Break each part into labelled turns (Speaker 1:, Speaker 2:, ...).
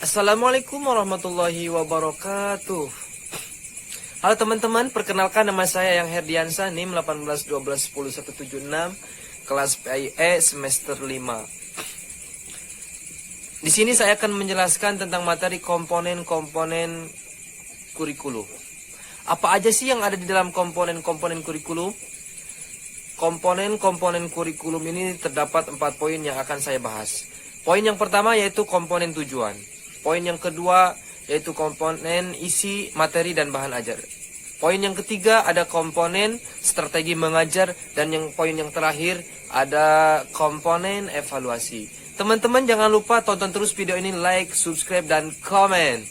Speaker 1: Assalamualaikum warahmatullahi wabarakatuh. Halo teman-teman, perkenalkan nama saya Yang Herdiansa, NIM 1812107176, kelas PIE semester 5. Di sini saya akan menjelaskan tentang materi komponen-komponen kurikulum. Apa aja sih yang ada di dalam komponen-komponen kurikulum? Komponen-komponen kurikulum ini terdapat 4 poin yang akan saya bahas. Poin yang pertama yaitu komponen tujuan. Poin yang kedua yaitu komponen isi, materi, dan bahan ajar. Poin yang ketiga ada komponen strategi mengajar. Dan poin yang terakhir ada komponen evaluasi. Teman-teman jangan lupa tonton terus video ini, like, subscribe, dan komen.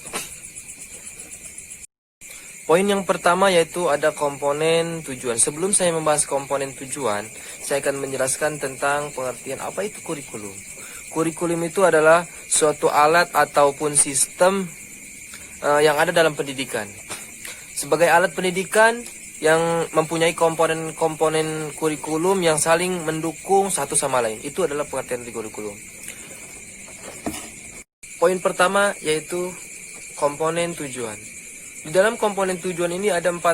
Speaker 1: Poin yang pertama yaitu ada komponen tujuan. Sebelum saya membahas komponen tujuan, saya akan menjelaskan tentang pengertian apa itu kurikulum. Kurikulum itu adalah suatu alat ataupun sistem yang ada dalam pendidikan. Sebagai alat pendidikan yang mempunyai komponen-komponen kurikulum yang saling mendukung satu sama lain. Itu adalah pengertian dari kurikulum. Poin pertama yaitu komponen tujuan. Di dalam komponen tujuan ini ada 4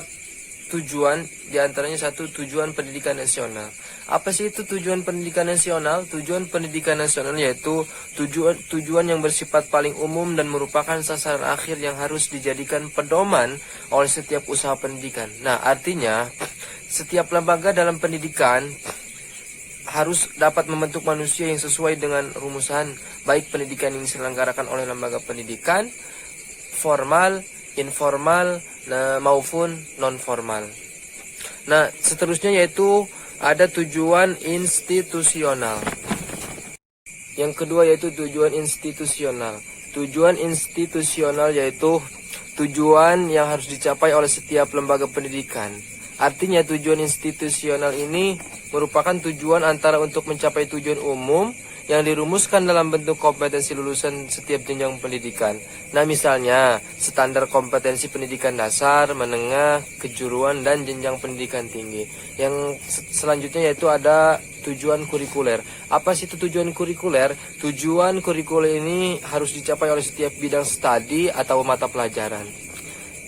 Speaker 1: tujuan, diantaranya 1 tujuan pendidikan nasional. Apa sih itu tujuan pendidikan nasional? Tujuan pendidikan nasional yaitu tujuan yang bersifat paling umum dan merupakan sasaran akhir yang harus dijadikan pedoman oleh setiap usaha pendidikan. Nah, artinya setiap lembaga dalam pendidikan harus dapat membentuk manusia yang sesuai dengan rumusan, baik pendidikan yang diselenggarakan oleh lembaga pendidikan formal, informal, maupun non formal. Nah, seterusnya yaitu ada tujuan institusional. Yang kedua yaitu tujuan institusional. Tujuan institusional yaitu tujuan yang harus dicapai oleh setiap lembaga pendidikan. Artinya tujuan institusional ini merupakan tujuan antara untuk mencapai tujuan umum yang dirumuskan dalam bentuk kompetensi lulusan setiap jenjang pendidikan. Nah, misalnya standar kompetensi pendidikan dasar, menengah, kejuruan, dan jenjang pendidikan tinggi. Yang selanjutnya yaitu ada tujuan kurikuler. Apa sih itu tujuan kurikuler? Tujuan kurikuler ini harus dicapai oleh setiap bidang studi atau mata pelajaran.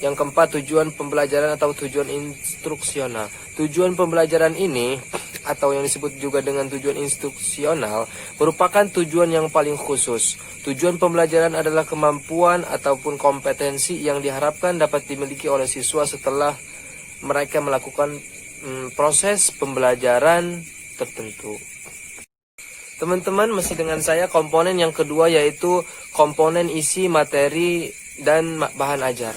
Speaker 1: Yang keempat, tujuan pembelajaran atau tujuan instruksional. Tujuan pembelajaran ini atau yang disebut juga dengan tujuan instruksional merupakan tujuan yang paling khusus. Tujuan pembelajaran adalah kemampuan ataupun kompetensi yang diharapkan dapat dimiliki oleh siswa setelah mereka melakukan proses pembelajaran tertentu. Teman-teman, masih dengan saya komponen yang kedua yaitu komponen isi, materi, dan bahan ajar.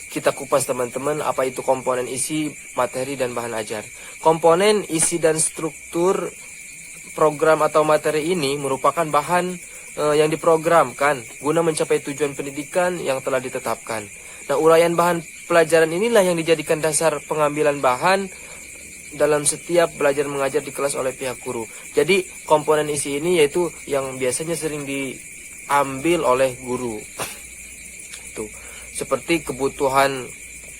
Speaker 1: Kita kupas teman-teman apa itu komponen isi, materi, dan bahan ajar. Komponen isi dan struktur program atau materi ini merupakan bahan yang diprogramkan guna mencapai tujuan pendidikan yang telah ditetapkan. Nah, uraian bahan pelajaran inilah yang dijadikan dasar pengambilan bahan dalam setiap belajar mengajar di kelas oleh pihak guru. Jadi komponen isi ini yaitu yang biasanya sering diambil oleh guru. Tuh. Seperti kebutuhan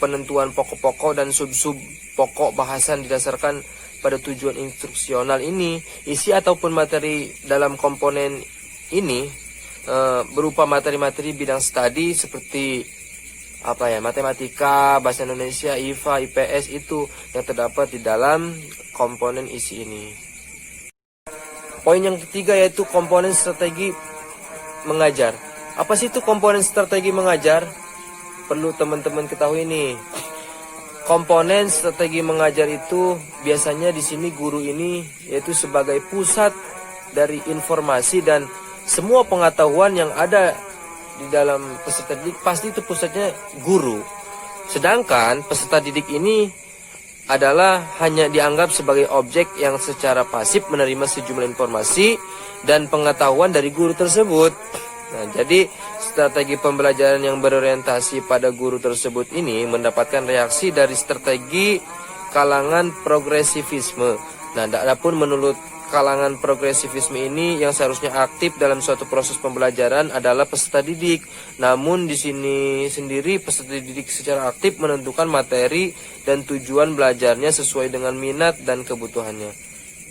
Speaker 1: penentuan pokok-pokok dan sub-sub pokok bahasan didasarkan pada tujuan instruksional ini. Isi ataupun materi dalam komponen ini berupa materi-materi bidang studi seperti matematika, bahasa Indonesia, IPA, IPS itu yang terdapat di dalam komponen isi ini. Poin yang ketiga yaitu komponen strategi mengajar. Apa sih itu komponen strategi mengajar? Perlu teman-teman ketahui nih. Komponen strategi mengajar itu biasanya di sini guru ini yaitu sebagai pusat dari informasi dan semua pengetahuan yang ada di dalam peserta didik, pasti itu pusatnya guru. Sedangkan peserta didik ini adalah hanya dianggap sebagai objek yang secara pasif menerima sejumlah informasi dan pengetahuan dari guru tersebut. Nah, jadi strategi pembelajaran yang berorientasi pada guru tersebut ini mendapatkan reaksi dari strategi kalangan progresivisme. Nah, adapun menurut kalangan progresivisme ini yang seharusnya aktif dalam suatu proses pembelajaran adalah peserta didik. Namun di sini sendiri peserta didik secara aktif menentukan materi dan tujuan belajarnya sesuai dengan minat dan kebutuhannya.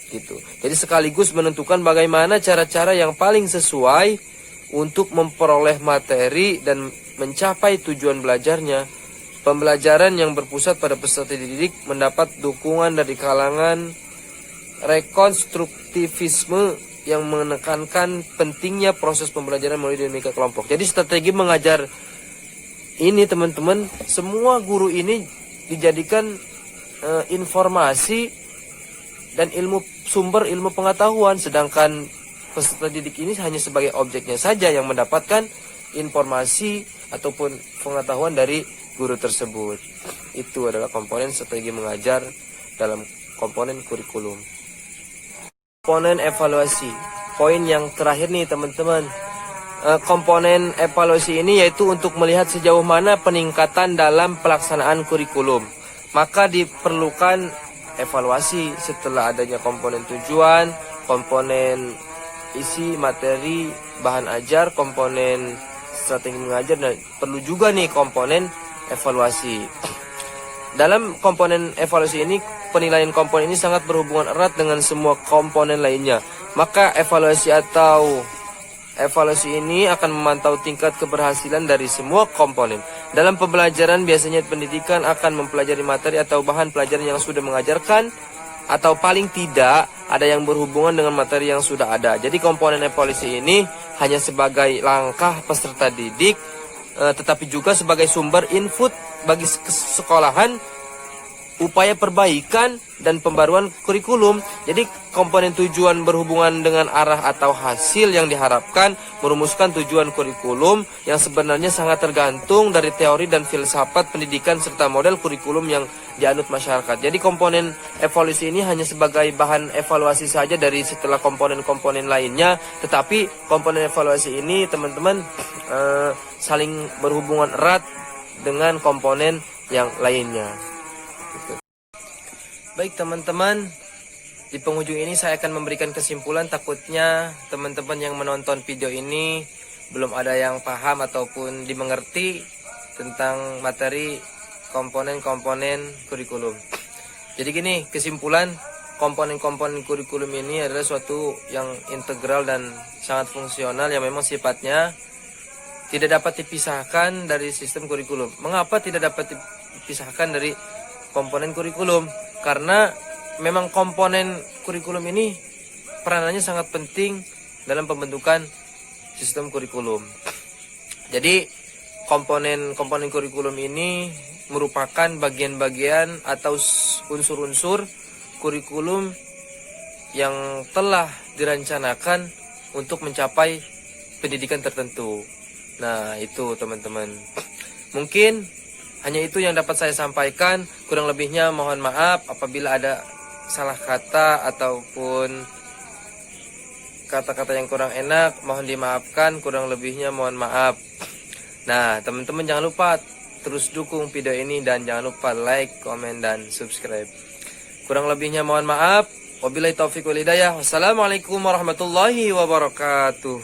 Speaker 1: Gitu. Jadi sekaligus menentukan bagaimana cara-cara yang paling sesuai untuk memperoleh materi dan mencapai tujuan belajarnya. Pembelajaran yang berpusat pada peserta didik mendapat dukungan dari kalangan rekonstruktivisme yang menekankan pentingnya proses pembelajaran melalui dinamika kelompok. Jadi strategi mengajar ini teman-teman, semua guru ini dijadikan informasi dan sumber ilmu pengetahuan, sedangkan peserta didik ini hanya sebagai objeknya saja yang mendapatkan informasi ataupun pengetahuan dari guru tersebut. Itu adalah komponen strategi mengajar dalam komponen kurikulum. Komponen evaluasi. Poin yang terakhir nih teman-teman. Komponen evaluasi ini yaitu untuk melihat sejauh mana peningkatan dalam pelaksanaan kurikulum. Maka diperlukan evaluasi setelah adanya komponen tujuan, komponen isi materi, bahan ajar, komponen strategi mengajar, dan perlu juga nih komponen evaluasi. Dalam komponen evaluasi ini, penilaian komponen ini sangat berhubungan erat dengan semua komponen lainnya. Maka evaluasi ini akan memantau tingkat keberhasilan dari semua komponen. Dalam pembelajaran biasanya pendidikan akan mempelajari materi atau bahan pelajaran yang sudah mengajarkan, atau paling tidak ada yang berhubungan dengan materi yang sudah ada. Jadi komponen evaluasi ini hanya sebagai langkah peserta didik, tetapi juga sebagai sumber input bagi sekolahan, upaya perbaikan dan pembaruan kurikulum. Jadi komponen tujuan berhubungan dengan arah atau hasil yang diharapkan, merumuskan tujuan kurikulum yang sebenarnya sangat tergantung dari teori dan filsafat pendidikan serta model kurikulum yang dianut masyarakat. Jadi komponen evaluasi ini hanya sebagai bahan evaluasi saja dari setelah komponen-komponen lainnya, tetapi komponen evaluasi ini teman-teman saling berhubungan erat dengan komponen yang lainnya. Baik teman-teman, di penghujung ini saya akan memberikan kesimpulan. Takutnya teman-teman yang menonton video ini belum ada yang paham ataupun dimengerti tentang materi komponen-komponen kurikulum. Jadi gini, kesimpulan, komponen-komponen kurikulum ini adalah suatu yang integral dan sangat fungsional yang memang sifatnya tidak dapat dipisahkan dari sistem kurikulum. Mengapa tidak dapat dipisahkan dari komponen kurikulum? Karena memang komponen kurikulum ini peranannya sangat penting dalam pembentukan sistem kurikulum. Jadi komponen-komponen kurikulum ini merupakan bagian-bagian atau unsur-unsur kurikulum yang telah dirancanakan untuk mencapai pendidikan tertentu. Nah, itu teman-teman. Mungkin hanya itu yang dapat saya sampaikan. Kurang lebihnya mohon maaf apabila ada salah kata ataupun kata-kata yang kurang enak, mohon dimaafkan. Kurang lebihnya mohon maaf. Nah, teman-teman jangan lupa terus dukung video ini dan jangan lupa like, komen, dan subscribe. Kurang lebihnya mohon maaf. Wabillahi taufiq wal hidayah. Wassalamualaikum warahmatullahi wabarakatuh.